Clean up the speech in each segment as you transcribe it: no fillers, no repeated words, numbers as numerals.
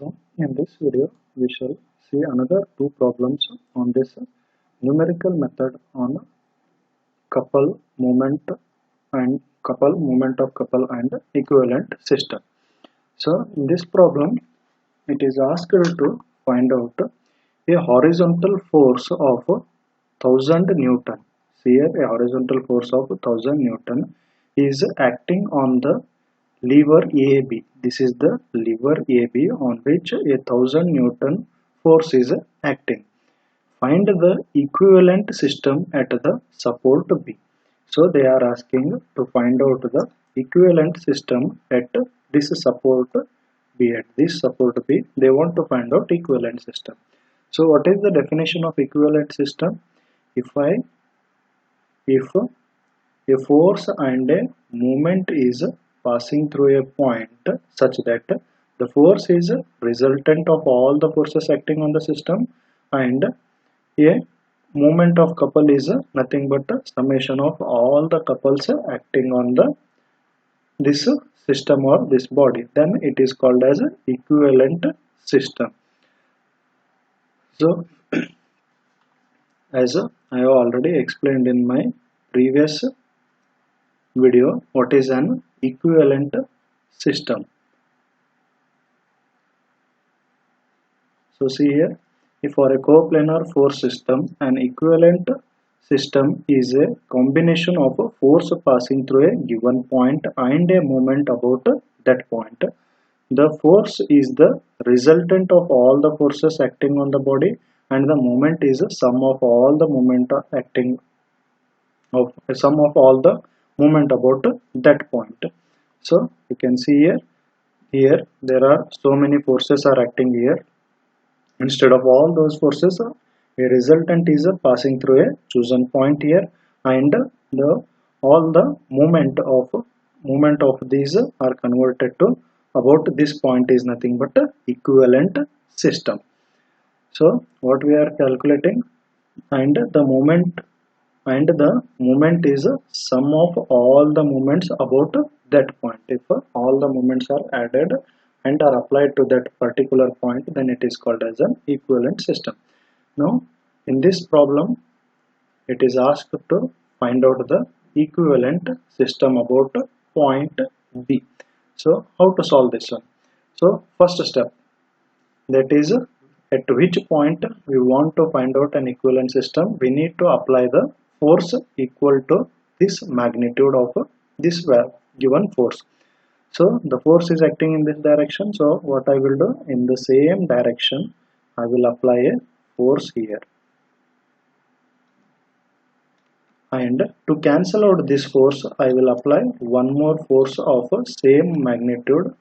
So in this video we shall see another two problems on this numerical method on couple moment of couple and equivalent system. So in this problem it is asked to find out a horizontal force of 1000 Newton. Here a horizontal force of 1000 Newton is acting on the lever AB. This is the lever AB on which a 1000 Newton force is acting. Find the equivalent system at the support B. So they are asking to find out the equivalent system at this support B. At this support B, they want to find out equivalent system. So what is the definition of equivalent system? If a force and a moment is passing through a point such that the force is resultant of all the forces acting on the system, and a moment of couple is nothing but a summation of all the couples acting on this system or this body, then it is called as an equivalent system. So as I have already explained in my previous video, what is an equivalent system. So see here, if for a coplanar force system, an equivalent system is a combination of a force passing through a given point and a moment about that point. The force is the resultant of all the forces acting on the body, and the moment is a sum of all the moment acting of sum of all the moment about that point. So you can see here there are so many forces are acting here. Instead of all those forces, a resultant is passing through a chosen point here, and all the moment of these are converted to about this point is nothing but a equivalent system. So what we are calculating, and the moment is a sum of all the moments about that point. If all the moments are added and are applied to that particular point, then it is called as an equivalent system. Now in this problem it is asked to find out the equivalent system about point B. So how to solve this one? So first step, that is at which point we want to find out an equivalent system, we need to apply the force equal to this magnitude of this given force. So the force is acting in this direction, so what I will do, in the same direction I will apply a force here, and to cancel out this force I will apply one more force of same magnitude,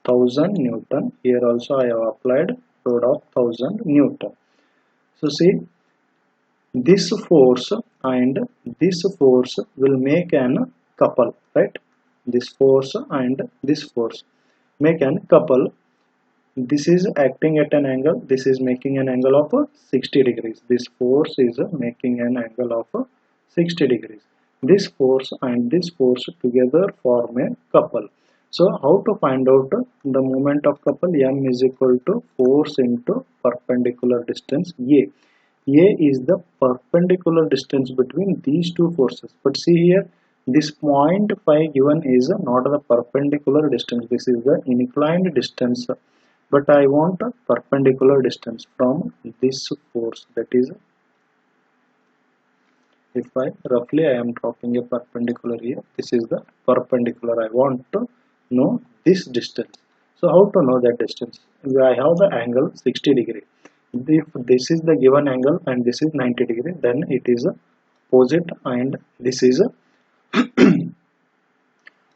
1000 Newton. Here also I have applied load of 1000 Newton. So see, this force and this force will make an couple, right? This force and this force make an couple. This is acting at an angle, this is making an angle of 60 degrees. This force is making an angle of 60 degrees. This force and this force together form a couple. So how to find out the moment of couple? M is equal to force into perpendicular distance A. A is the perpendicular distance between these two forces. But see here, this point phi given is not the perpendicular distance. This is the inclined distance. But I want a perpendicular distance from this force. That is, if I roughly I am dropping a perpendicular here. This is the perpendicular. I want to know this distance. So how to know that distance? I have the angle 60 degree. If this is the given angle and this is 90 degree, then it is opposite, and this is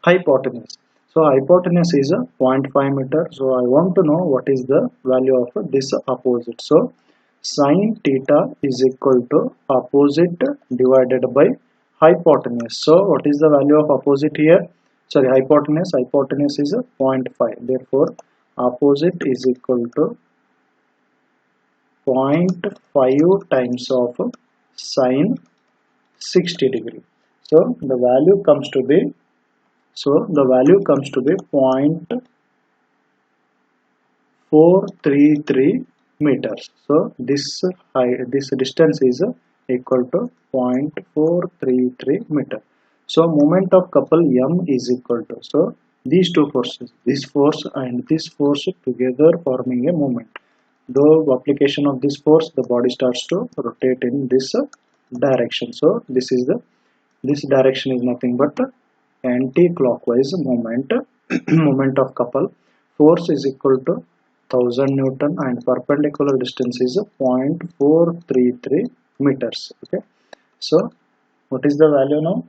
hypotenuse. So hypotenuse is 0.5 meter. So I want to know what is the value of this opposite. So sine theta is equal to opposite divided by hypotenuse. So what is the value of opposite here? Sorry, hypotenuse. Hypotenuse is 0.5. Therefore opposite is equal to 0.5 times of sine 60 degree. So the value comes to be 0.4 433 meters. So this distance is equal to 0.433 meter. So moment of couple M is equal to, so these two forces, this force and this force together forming a moment. Though application of this force, the body starts to rotate in this direction. So this direction is nothing but anti-clockwise moment. Moment of couple. Force is equal to 1000 Newton and perpendicular distance is 0.433 meters. Okay. So what is the value now?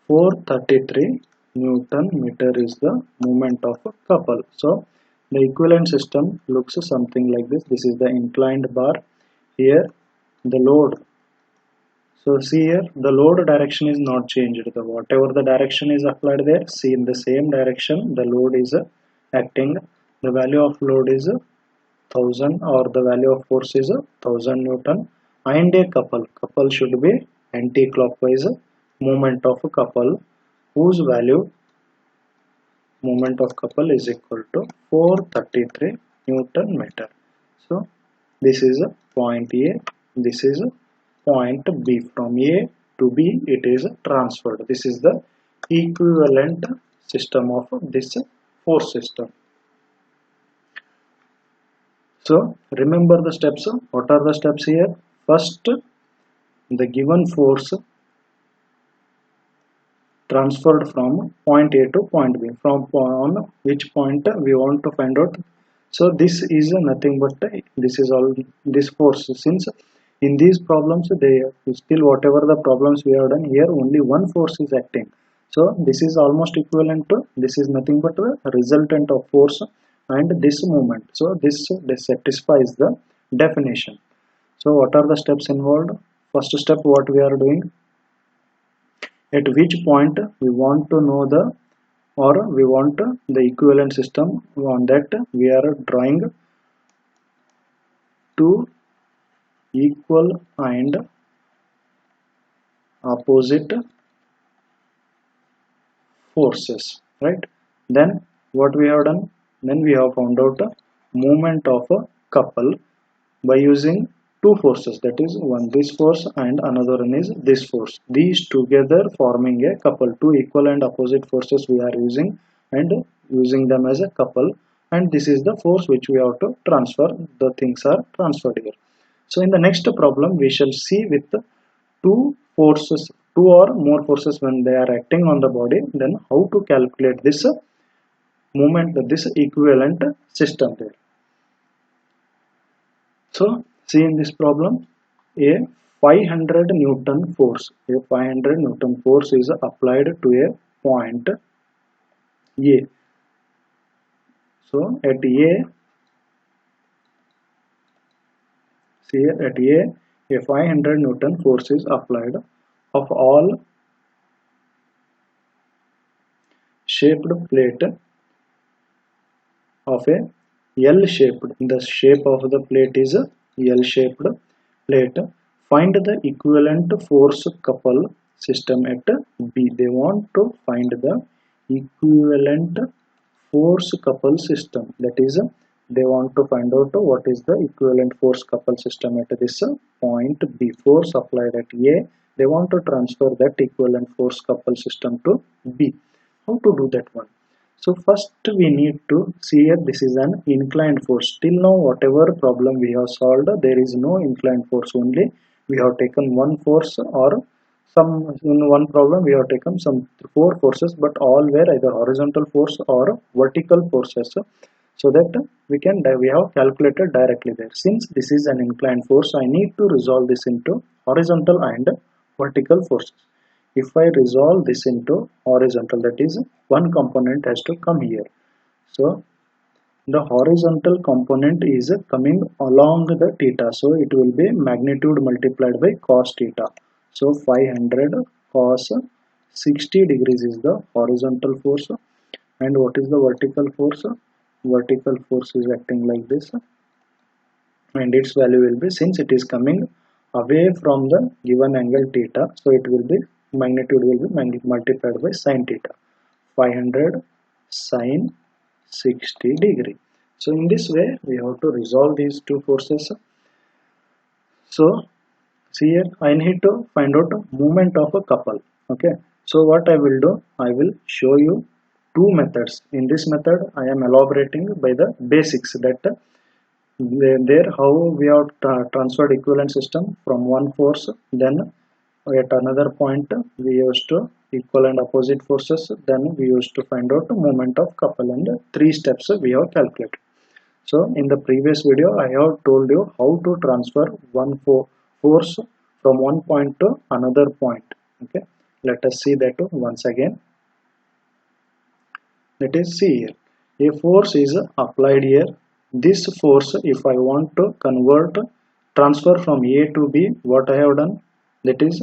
433 Newton meter is the moment of a couple. So the equivalent system looks something like this. This is the inclined bar. Here the load. So see here, the load direction is not changed. Whatever the direction is applied there, see in the same direction the load is acting. The value of load is 1000 or the value of force is 1000 Newton and a couple. Couple should be anti-clockwise moment of a couple whose value moment of couple is equal to 433 Newton meter. So this is a point A, this is a point B. From A to B it is transferred. This is the equivalent system of this force system. So remember the steps. What are the steps here? First, the given force transferred from point A to point B. From on which point we want to find out. So this is nothing but this is all this force. Since in these problems they still whatever the problems we have done here, only one force is acting. So this is almost equivalent to, this is nothing but the resultant of force and this moment. So this satisfies the definition. So what are the steps involved? First step, what we are doing, at which point we want to know the, or we want the equivalent system. On that we are drawing two equal and opposite forces, right? Then what we have done, then we have found out the moment of a couple by using two forces, that is one this force and another one is this force. These together forming a couple. Two equal and opposite forces we are using and using them as a couple, and this is the force which we have to transfer. The things are transferred here. So in the next problem we shall see with two forces, two or more forces when they are acting on the body, then how to calculate this moment, this equivalent system there. So see in this problem, a 500 Newton force, a 500 Newton force is applied to a point A. So at A, see at a 500 Newton force is applied of all shaped plate of a L shaped. The shape of the plate is a L shaped plate. Find the equivalent force couple system at B. They want to find the equivalent force couple system. That is, they want to find out what is the equivalent force couple system at this point B. Force applied at A. They want to transfer that equivalent force couple system to B. How to do that one? So first we need to see here, this is an inclined force. Till now whatever problem we have solved, there is no inclined force, only we have taken one force, or some in one problem we have taken some four forces, but all were either horizontal force or vertical forces, so that we have calculated directly there. Since this is an inclined force, I need to resolve this into horizontal and vertical forces. If I resolve this into horizontal, that is one component has to come here. So the horizontal component is coming along the theta, so it will be magnitude multiplied by cos theta. So 500 cos 60 degrees is the horizontal force, and what is the vertical force? Vertical force is acting like this, and its value will be, since it is coming away from the given angle theta, so it will be magnitude will be multiplied by sin theta. 500 sin 60 degree. So in this way we have to resolve these two forces. So see here, I need to find out the moment of a couple. Okay, so what I will do, I will show you two methods. In this method I am elaborating by the basics that there how we have transferred equivalent system from one force, then at another point we used to equal and opposite forces, then we used to find out the moment of couple, and three steps we have calculated. So in the previous video I have told you how to transfer one force from one point to another point. Okay, let us see that once again. Let us see here, a force is applied here. This force, if I want to transfer from A to B, what I have done, that is,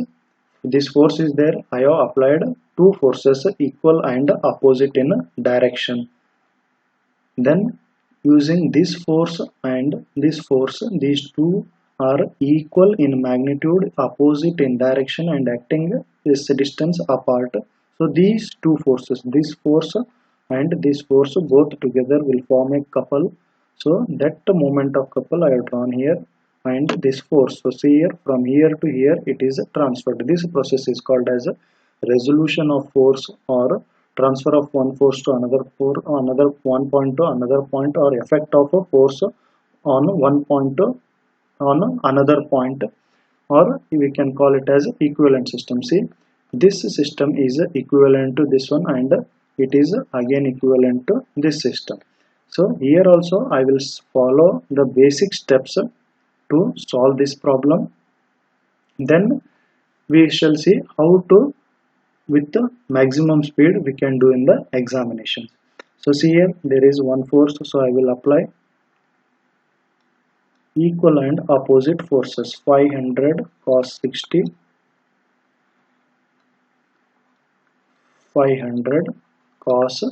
this force is there, I have applied two forces equal and opposite in direction. Then using this force and this force, these two are equal in magnitude, opposite in direction, and acting is distance apart. So these two forces, this force and this force, both together will form a couple. So that moment of couple I have drawn here, and this force. So see here, from here to here it is transferred. This process is called as a resolution of force, or transfer of one force to another one point to another point, or effect of a force on one point to on another point, or we can call it as equivalent system. See, this system is equivalent to this one, and it is again equivalent to this system. So here also I will follow the basic steps to solve this problem. Then we shall see how to, with the maximum speed, we can do in the examination. So see here, there is one force, so I will apply equal and opposite forces. 500 cos 60, 500 cos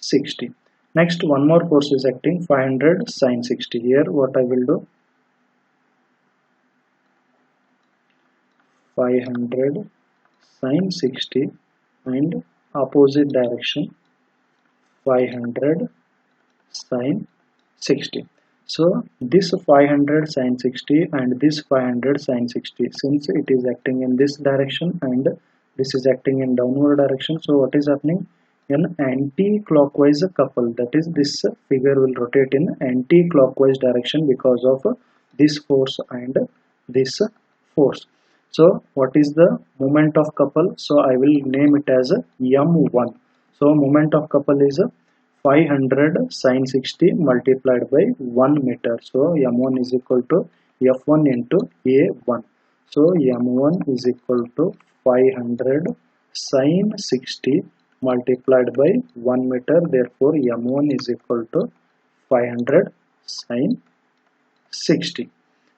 60. Next, one more force is acting, 500 sin 60. Here what I will do, 500 sin 60 and opposite direction, 500 sin 60. So this 500 sin 60 and this 500 sin 60, since it is acting in this direction and this is acting in downward direction, so what is happening, an anti-clockwise couple, that is, this figure will rotate in anti-clockwise direction because of this force and this force. So what is the moment of couple? So I will name it as M1. So moment of couple is 500 sin 60 multiplied by 1 meter. So M1 is equal to F1 into A1. So M1 is equal to 500 sin 60 multiplied by 1 meter. Therefore M1 is equal to 500 sin 60.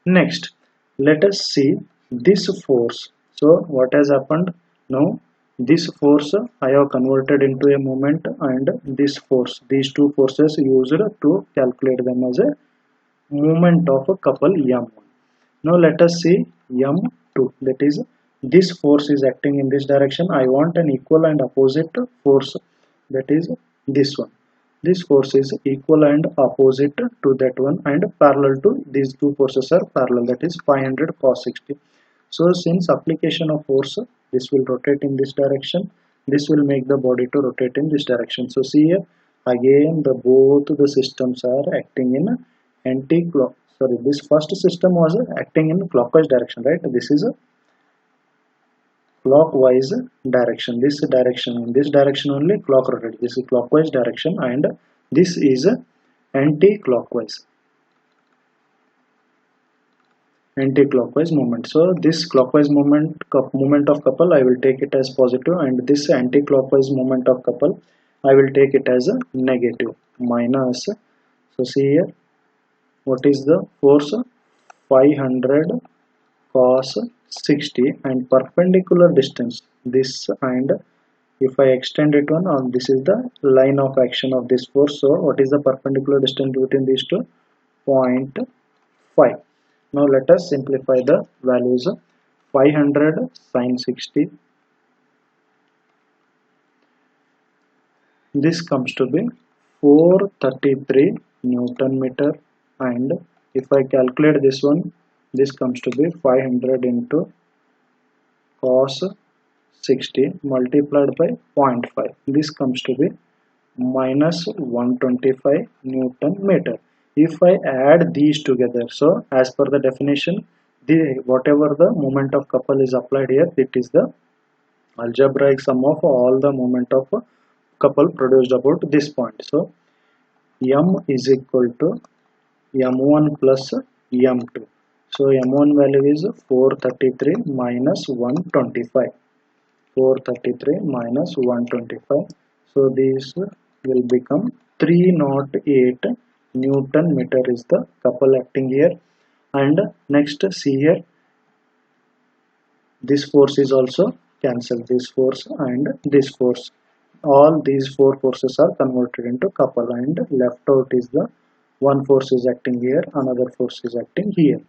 Next, let us see this force. So what has happened now, this force I have converted into a moment, and this force, these two forces used to calculate them as a moment of a couple M1. Now let us see M2, that is, this force is acting in this direction. I want an equal and opposite force, that is this one. This force is equal and opposite to that one, and parallel to these two forces are parallel, that is 500 cos 60. So since application of force, this will rotate in this direction, this will make the body to rotate in this direction. So see here, again both the systems are acting in anti-clock. Sorry, this first system was acting in clockwise direction, right? This is a clockwise direction. This direction, in this direction only clock rotates. This is clockwise direction, and this is anti-clockwise. Anti-clockwise movement. So this clockwise movement of couple I will take it as positive, and this anti-clockwise movement of couple I will take it as a negative, minus. So see here, what is the force? 500 cos 60 and perpendicular distance this, and if I extend it one, this is the line of action of this force. So what is the perpendicular distance between these two? 0.5. Now let us simplify the values. 500 sin 60, this comes to be 433 Newton meter, and if I calculate this one, this comes to be 500 into cos 60 multiplied by 0.5. This comes to be minus 125 Newton meter. If I add these together, so as per the definition, whatever the moment of couple is applied here, it is the algebraic sum of all the moment of couple produced about this point. So m is equal to m1 plus m2. So m1 value is 433 minus 125. 433 minus 125. So this will become 308 Newton meter is the couple acting here. And next, see here, this force is also cancelled, this force and this force. All these four forces are converted into couple, and left out is the one force is acting here, another force is acting here.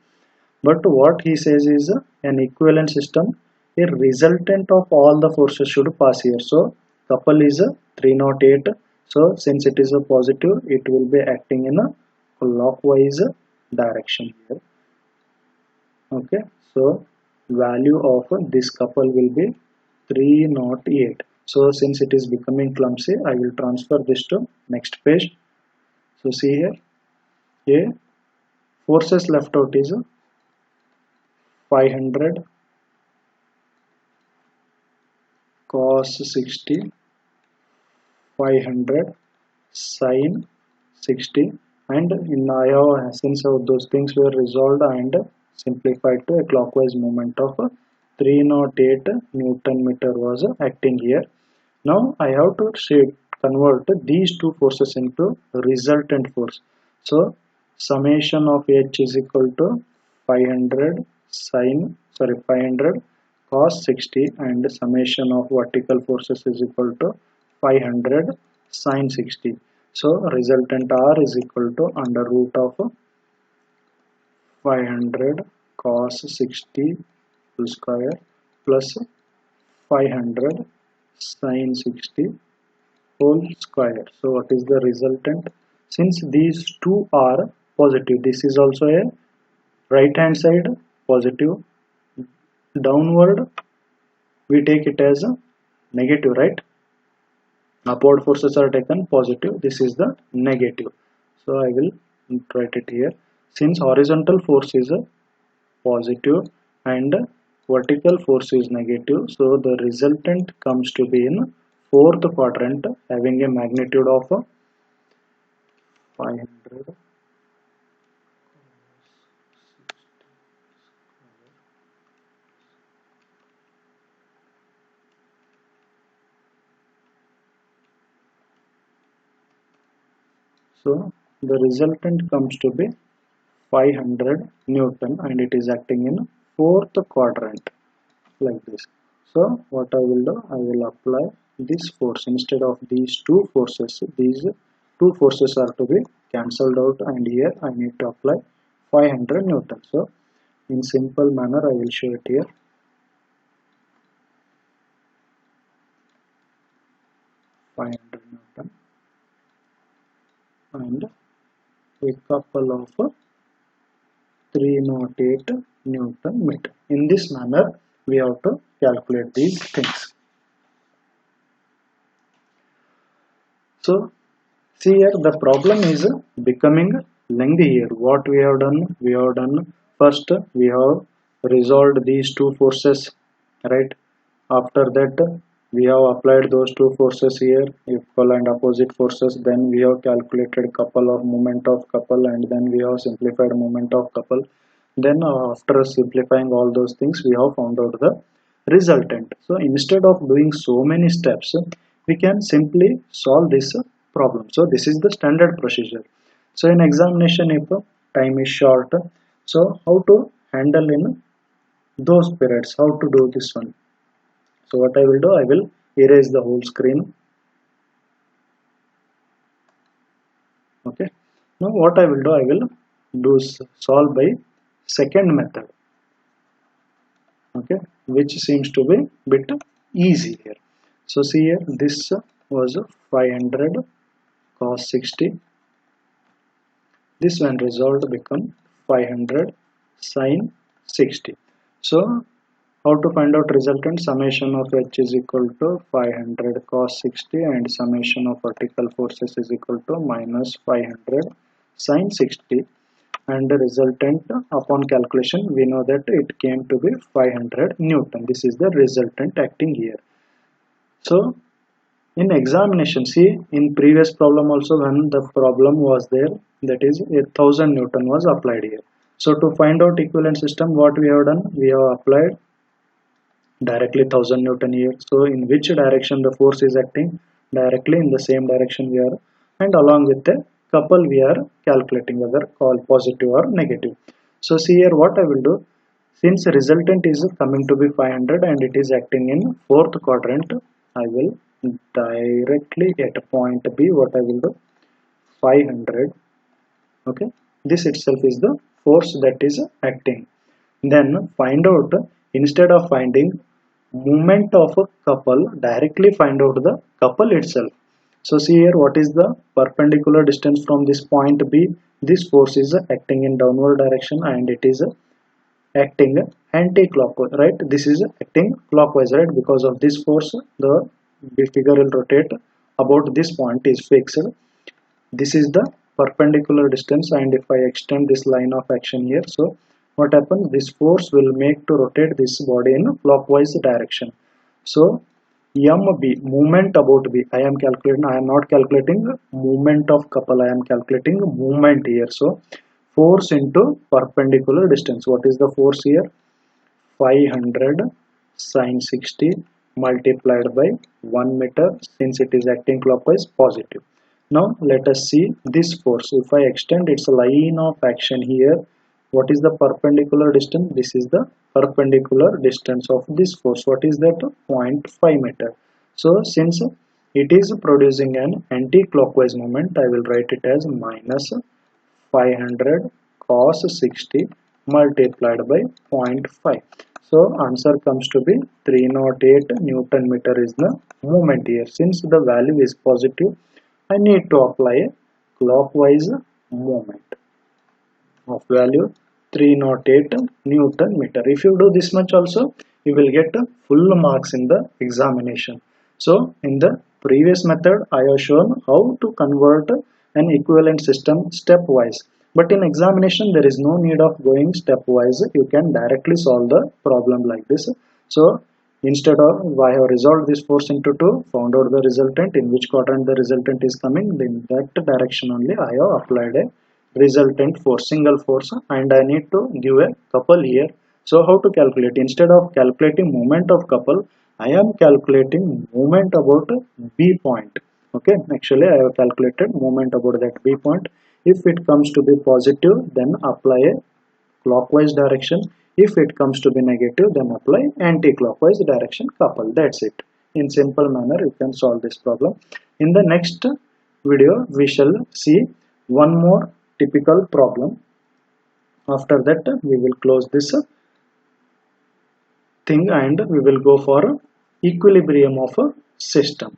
But what he says is an equivalent system, a resultant of all the forces should pass here. So couple is 308. So since it is a positive, it will be acting in a clockwise direction here. Okay, so value of this couple will be 308. So since it is becoming clumsy, I will transfer this to next page. So see here, a forces left out is 500 cos 60, 500 sin 60, and in I have, since those things were resolved and simplified to a clockwise moment of 308 Newton meter was acting here. Now I have to convert these two forces into resultant force. So summation of H is equal to 500 cos 60, and summation of vertical forces is equal to 500 sin 60. So resultant R is equal to under root of 500 cos 60 whole square plus 500 sin 60 whole square. So what is the resultant? Since these two are positive, this is also a right hand side positive, downward we take it as a negative, right? Upward forces are taken positive, this is the negative. So I will write it here. Since horizontal force is a positive and vertical force is negative, so the resultant comes to be in fourth quadrant, having a magnitude of 500 so the resultant comes to be 500 Newton, and it is acting in fourth quadrant like this. So what I will do, I will apply this force instead of these two forces. These two forces are to be cancelled out, and here I need to apply 500 Newton. So in simple manner I will show it here. 500 Newton and a couple of 308 Newton meter. In this manner we have to calculate these things. So see here, the problem is becoming lengthy here. What we have done? We have done first, we have resolved these two forces, right? After that we have applied those two forces here, equal and opposite forces. Then we have calculated couple of moment of couple, and then we have simplified moment of couple. Then after simplifying all those things, we have found out the resultant. So instead of doing so many steps, we can simply solve this problem. So this is the standard procedure. So in examination, if time is short, so how to handle in those periods, how to do this one? So what I will do, I will erase the whole screen. Okay, now what I will do, I will solve by second method, okay, which seems to be bit easy here. So see here, this was 500 cos 60 This when resolved become 500 sine 60. So how to find out resultant? Summation of H is equal to 500 cos 60 and summation of vertical forces is equal to minus 500 sine 60, and the resultant upon calculation we know that it came to be 500 Newton. This is the resultant acting here. So in examination, see in previous problem also when the problem was there, that is 1000 Newton was applied here. So to find out equivalent system, what we have done, we have applied directly 1000 Newton here. So in which direction the force is acting? Directly in the same direction we are, and along with the couple we are calculating whether call positive or negative. So see here what I will do, since resultant is coming to be 500 and it is acting in fourth quadrant, I will directly at point B, what I will do, 500. Okay, this itself is the force that is acting. Then find out, instead of finding moment of a couple, directly find out the couple itself. So see here what is the perpendicular distance from this point B. This force is acting in downward direction and it is acting anti-clockwise, right? This is acting clockwise, right? Because of this force the figure will rotate about this point is fixed. This is the perpendicular distance, and if I extend this line of action here, so what happens, this force will make to rotate this body in clockwise direction. So MB, movement about B, I am not calculating movement of couple, I am calculating movement here. So force into perpendicular distance, what is the force here, 500 sine 60 multiplied by 1 meter, since it is acting clockwise, positive. Now let us see this force. If I extend its line of action here, what is the perpendicular distance? This is the perpendicular distance of this force. What is that? 0.5 meter. So since it is producing an anti-clockwise moment, I will write it as minus 500 cos 60 multiplied by 0.5. So answer comes to be 308 Newton meter is the moment here. Since the value is positive, I need to apply a clockwise moment of value 308 Newton meter. If you do this much also, you will get full marks in the examination. So in the previous method, I have shown how to convert an equivalent system stepwise. But in examination, there is no need of going stepwise. You can directly solve the problem like this. So instead of, I have resolved this force into 2, found out the resultant, in which quadrant the resultant is coming, in that direction only I have applied a resultant force, single force, and I need to give a couple here. So how to calculate? Instead of calculating moment of couple, I am calculating moment about B point. Okay, actually I have calculated moment about that B point. If it comes to be positive, then apply a clockwise direction. If it comes to be negative, then apply anti-clockwise direction couple. That's it. In simple manner, you can solve this problem. In the next video, we shall see one more typical problem. After that, we will close this thing and we will go for equilibrium of a system.